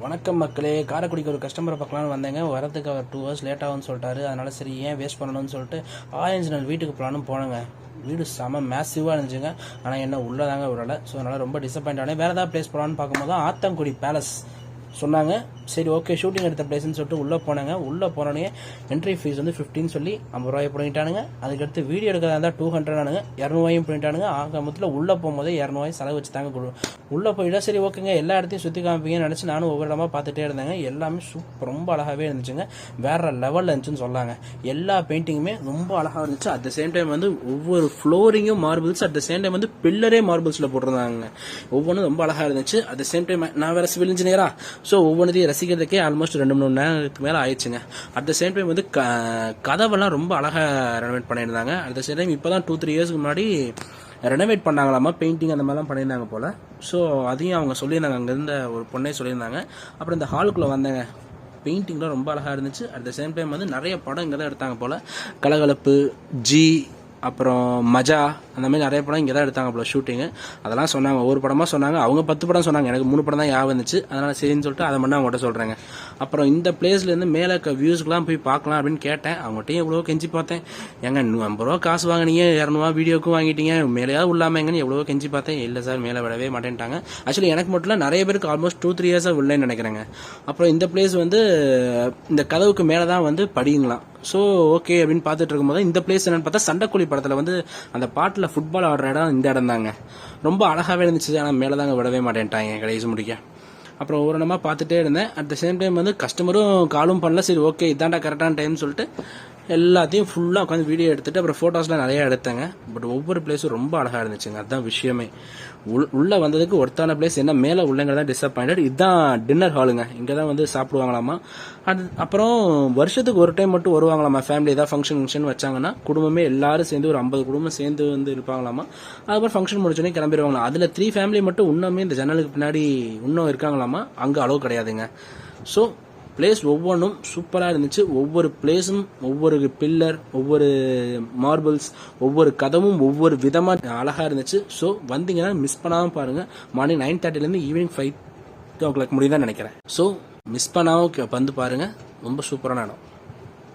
வணக்கம் மக்களே, காரைக்குடிக்கு ஒரு கஸ்டமரை பார்க்கலான்னு வந்தேங்க. வரதுக்கு அவர் 2 hours லேட் ஆகும்னு சொல்லிட்டாரு. அதனால சரி ஏன் வேஸ்ட் பண்ணணும்னு சொல்லிட்டு ஆரஞ்சு நாள் வீட்டுக்கு போகலான்னு போனேங்க. வீடு செம மேசிவாக இருந்துச்சுங்க. ஆனால் என்ன உள்ளதாங்க விடலை. ஸோ அதனால் ரொம்ப டிசப்பாயிண்ட் ஆனேன். வேறு ஏதாவது பிளேஸ் போகலான்னு பார்க்கும்போது ஆத்தங்குடி பேலஸ் சொன்னாங்க. சரி ஓகே, ஷூட்டிங் எடுத்த பிளேஸ்ன்னு சொல்லிட்டு உள்ளே போனாங்க. உள்ளே போனோடனே என்ட்ரி ஃபீஸ் வந்து 15 சொல்லி 50 ரூபாய் பண்ணிட்டானுங்க. அதுக்கடுத்து வீடியோ எடுக்கிறதா இருந்தால் 200 ஆனுங்க, 200 பண்ணிட்டானுங்க. ஆக மொத்தத்தில் உள்ளே போகும்போதே 200 செலவு வச்சு தாங்க உள்ளே போயிட்டா சரி ஓகேங்க, எல்லா இடத்தையும் சுற்றி காமிப்பீங்கன்னு நினச்சி நானும் ஒவ்வொரு இடமா பார்த்துட்டே இருந்தேங்க. எல்லாமே ரொம்ப அழகாகவே இருந்துச்சுங்க. வேற லெவலில் இருந்துச்சுன்னு சொல்லாங்க. எல்லா பெயிண்டிங்குமே ரொம்ப அழகாக இருந்துச்சு. அட் த சேம் டைம் வந்து ஒவ்வொரு ஃப்ளோரிங்கும் marbles, at the same time வந்து பில்லரே மார்பிள்ஸில் போட்டிருந்தாங்க. ஒவ்வொன்றும் ரொம்ப அழகாக இருந்துச்சு. அட் த சேம் டைம் நான் வேற சிவில் இன்ஜினியரா, ஸோ ஒவ்வொன்றையும் ரசிக்கிறதுக்கே ஆல்மோஸ்ட் 2-3 மணி நேரத்துக்கு மேலே ஆயிடுச்சுங்க. அட் த சேம் டைம் வந்து கதவெல்லாம் ரொம்ப அழகாக ரெனோவேட் பண்ணியிருந்தாங்க. அட் த சேம் டைம் இப்போ தான் 2-3 இயர்ஸ்க்கு முன்னாடி ரெனோவேட் பண்ணாங்களாமா, பெயிண்டிங் அந்த மாதிரிலாம் பண்ணியிருந்தாங்க போல். ஸோ அதையும் அவங்க சொல்லியிருந்தாங்க, அங்கே இருந்த ஒரு பொண்ணே சொல்லியிருந்தாங்க. அப்புறம் இந்த ஹாலுக்குள்ளே வந்தேங்க. பெயிண்டிங்லாம் ரொம்ப அழகாக இருந்துச்சு. அட் த சேம் டைம் வந்து நிறைய படம் இங்கே தான் எடுத்தாங்க போல். கலகலப்பு, ஜி, அப்புறம் மஜா, அந்த மாதிரி நிறைய படம் இங்கே தான் எடுத்தாங்க போல ஷூட்டிங்கு. அதெல்லாம் சொன்னாங்க, ஒவ்வொரு படமாக சொன்னாங்க. அவங்க 10 படம் சொன்னாங்க, எனக்கு 3 படம் தான் ஞாபகம் இருந்துச்சு. அதனால் சரின்னு சொல்லிட்டு அதை மட்டும் அவங்கள்ட்ட சொல்கிறேங்க. அப்புறம் இந்த பிளேஸ்லேருந்து மேலே வியூஸ்க்குலாம் போய் பார்க்கலாம் அப்படின்னு கேட்டேன். அவங்ககிட்டையும் எவ்வளோ கெஞ்சி பார்த்தேன். எங்க 50 ரூபா காசு வாங்கினீங்க, 200 வீடியோக்கும் வாங்கிட்டீங்க, மேலேயாவது உள்ளாமங்கன்னு எவ்வளோ கெஞ்சி பார்த்தேன். இல்லை சார், மேலே விடவே மாட்டேன்ட்டாங்க. ஆக்சுவலி எனக்கு மட்டும் இல்லை, நிறைய பேருக்கு ஆல்மோஸ்ட் 2-3 இயர்ஸாக உள்ளேன்னு நினைக்கிறேங்க. அப்புறம் இந்த பிளேஸ் வந்து இந்த கதவுக்கு மேலே தான் வந்து படிங்களாம். ஸோ ஓகே அப்படின்னு பார்த்துட்டு இருக்கும்போது இந்த பிளேஸ் என்னன்னு பார்த்தா சண்டைக்கோழி படத்தில் வந்து அந்த பாட்டில் ஃபுட்பால் ஆடுற இடம் இந்த இடம் தாங்க. ரொம்ப அழகாகவே இருந்துச்சு. ஆனால் மேலே தாங்க விடவே மாட்டேன்ட்டாங்க கடைசி முடிக்க. அப்புறம் ஒரு இடமா பார்த்துட்டே இருந்தேன். அட் த சேம் டைம் வந்து கஸ்டமரும் காலும் பண்ணல. சரி ஓகே, இதாண்டா கரெக்டான டைம்னு சொல்லிட்டு எல்லாத்தையும் ஃபுல்லாக உட்காந்து வீடியோ எடுத்துகிட்டு அப்புறம் ஃபோட்டோஸ்லாம் நிறையா எடுத்தேங்க. பட் ஒவ்வொரு பிளேஸும் ரொம்ப அழகாக இருந்துச்சுங்க. அதுதான் விஷயமே. உள்ளே வந்ததுக்கு ஒருத்தான பிளேஸ் என்ன, மேலே உள்ளங்கிறதா டிசப்பாயிண்டட். இதுதான் டின்னர் ஹாலுங்க. இங்கே தான் வந்து சாப்பிடுவாங்களாமா. அப்புறம் வருஷத்துக்கு ஒரு டைம் மட்டும் வருவாங்களாமா. ஃபேமிலி ஏதாவது ஃபங்க்ஷன் வச்சாங்கன்னா குடும்பமே எல்லாரும் சேர்ந்து ஒரு 50 குடும்பம் சேர்ந்து வந்து இருப்பாங்களாமா. அதுக்கப்புறம் ஃபங்க்ஷன் முடிச்சோடனே கிளம்பிடுவாங்களாம். அதில் 3 ஃபேமிலி மட்டும் இன்னுமே இந்த ஜன்னலுக்கு பின்னாடி இன்னும் இருக்காங்களாமா. அங்கே அளவு கிடையாதுங்க. ஸோ பிளேஸ் ஒவ்வொன்றும் சூப்பராக இருந்துச்சு. ஒவ்வொரு பிளேஸும், ஒவ்வொரு பில்லர், ஒவ்வொரு மார்பிள்ஸ், ஒவ்வொரு கதவும் ஒவ்வொரு விதமாக அழகாக இருந்துச்சு. ஸோ வந்தீங்கன்னா மிஸ் பண்ணாமல் பாருங்கள். மார்னிங் 9:30 ஈவினிங் 5 o'clock முடியுதான் நினைக்கிறேன். ஸோ மிஸ் பண்ணாமல் வந்து பாருங்கள். ரொம்ப சூப்பரான இடம்.